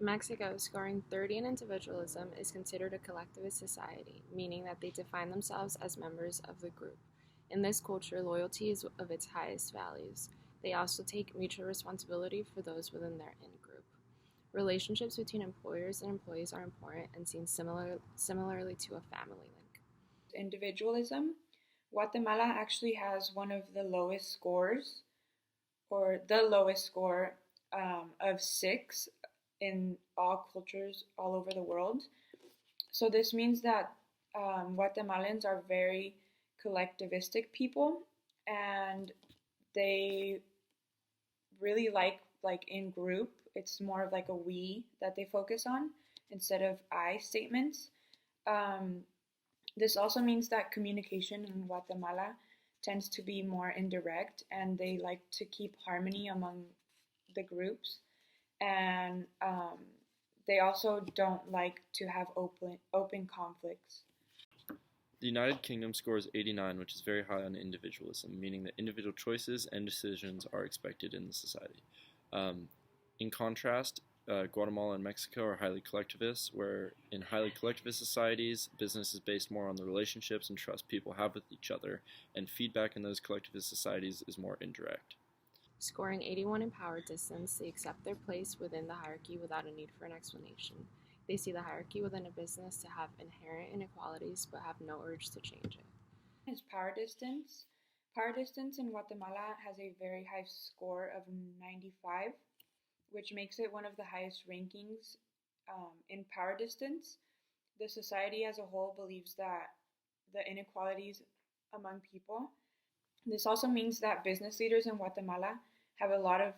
Mexico, scoring 30 in individualism, is considered a collectivist society, meaning that they define themselves as members of the group. In this culture, loyalty is of its highest values. They also take mutual responsibility for those within their in-group. Relationships between employers and employees are important and seen similarly to a family link. Individualism, Guatemala actually has one of the lowest scores, or the lowest score of 6 in all cultures all over the world. So this means that Guatemalans are very collectivistic people, and they really like in group. It's more of like a we that they focus on instead of I statements. Um, this also means that communication in Guatemala tends to be more indirect, and they like to keep harmony among the groups. And they also don't like to have open conflicts. The United Kingdom scores 89, which is very high on individualism, meaning that individual choices and decisions are expected in the society. In contrast, Guatemala and Mexico are highly collectivist, where in highly collectivist societies, business is based more on the relationships and trust people have with each other, and feedback in those collectivist societies is more indirect. Scoring 81 in power distance, they accept their place within the hierarchy without a need for an explanation. They see the hierarchy within a business to have inherent inequalities but have no urge to change it. Is power distance. Power distance in Guatemala has a very high score of 95, which makes it one of the highest rankings in power distance. The society as a whole believes that the inequalities among people. This also means that business leaders in Guatemala have a lot of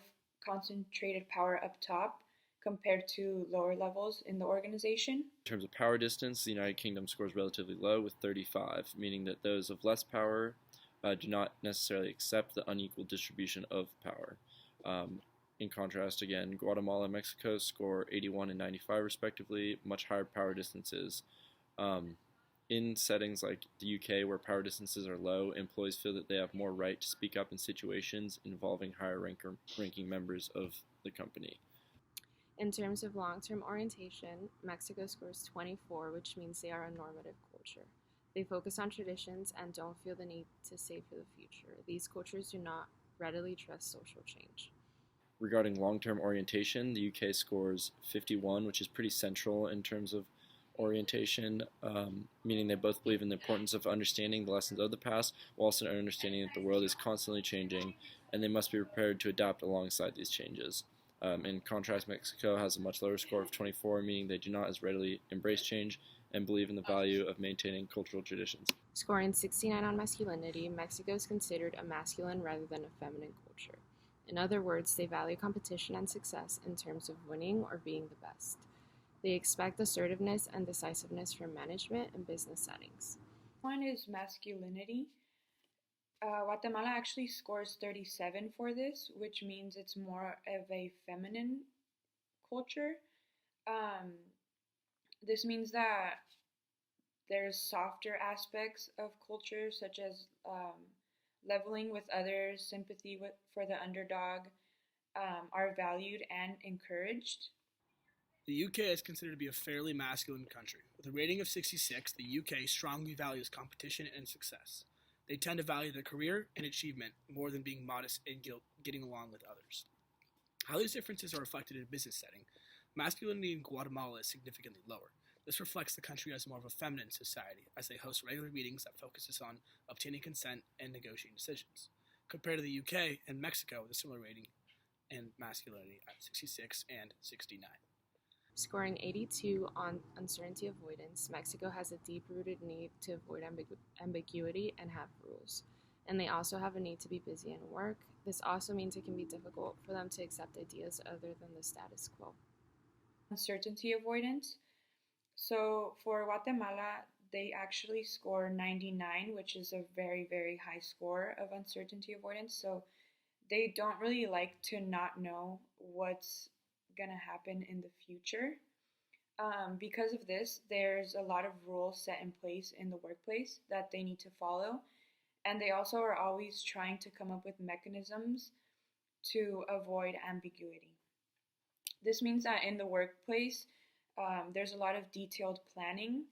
concentrated power up top compared to lower levels in the organization. In terms of power distance, the United Kingdom scores relatively low with 35, meaning that those of less power do not necessarily accept the unequal distribution of power. In contrast, again, Guatemala and Mexico score 81 and 95 respectively, much higher power distances. In settings like the UK, where power distances are low, employees feel that they have more right to speak up in situations involving higher ranking members of the company. In terms of long-term orientation, Mexico scores 24, which means they are a normative culture. They focus on traditions and don't feel the need to save for the future. These cultures do not readily trust social change. Regarding long-term orientation, the UK scores 51, which is pretty central in terms of orientation, meaning they both believe in the importance of understanding the lessons of the past, while also understanding that the world is constantly changing, and they must be prepared to adapt alongside these changes. In contrast, Mexico has a much lower score of 24, meaning they do not as readily embrace change and believe in the value of maintaining cultural traditions. Scoring 69 on masculinity, Mexico is considered a masculine rather than a feminine culture. In other words, they value competition and success in terms of winning or being the best. They expect assertiveness and decisiveness from management and business settings. One is masculinity. Guatemala actually scores 37 for this, which means it's more of a feminine culture. Um, this means that there's softer aspects of culture, such as leveling with others, sympathy for the underdog, are valued and encouraged. The UK is considered to be a fairly masculine country. With a rating of 66, the UK strongly values competition and success. They tend to value their career and achievement more than being modest and getting along with others. How these differences are reflected in a business setting, masculinity in Guatemala is significantly lower. This reflects the country as more of a feminine society, as they host regular meetings that focuses on obtaining consent and negotiating decisions, compared to the UK and Mexico with a similar rating and masculinity at 66 and 69. Scoring 82 on uncertainty avoidance, Mexico has a deep-rooted need to avoid ambiguity and have rules. And they also have a need to be busy in work. This also means it can be difficult for them to accept ideas other than the status quo. Uncertainty avoidance. So for Guatemala, they actually score 99, which is a very, very high score of uncertainty avoidance. So they don't really like to not know what's going to happen in the future. Because of this, there's a lot of rules set in place in the workplace that they need to follow. And they also are always trying to come up with mechanisms to avoid ambiguity. This means that in the workplace, there's a lot of detailed planning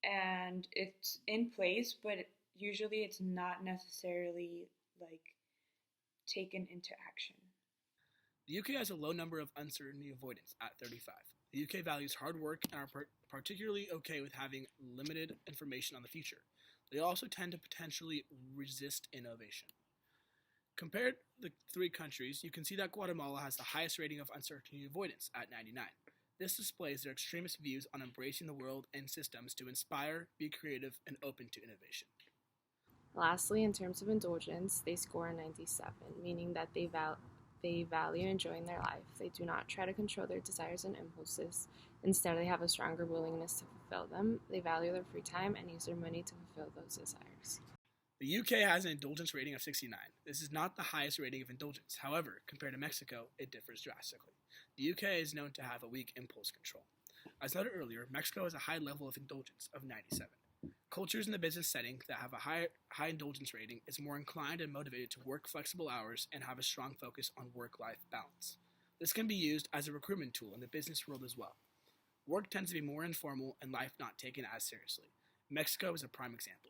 and it's in place, but usually it's not necessarily like taken into action. The UK has a low number of uncertainty avoidance at 35. The UK values hard work and are particularly okay with having limited information on the future. They also tend to potentially resist innovation. Compared the three countries, you can see that Guatemala has the highest rating of uncertainty avoidance at 99. This displays their extremist views on embracing the world and systems to inspire, be creative, and open to innovation. Lastly, in terms of indulgence, they score a 97, meaning that they value enjoying their life. They do not try to control their desires and impulses. Instead, they have a stronger willingness to fulfill them. They value their free time and use their money to fulfill those desires. The UK has an indulgence rating of 69. This is not the highest rating of indulgence. However, compared to Mexico, it differs drastically. The UK is known to have a weak impulse control. As noted earlier, Mexico has a high level of indulgence of 97. Cultures in the business setting that have a high indulgence rating is more inclined and motivated to work flexible hours and have a strong focus on work-life balance. This can be used as a recruitment tool in the business world as well. Work tends to be more informal and life not taken as seriously. Mexico is a prime example.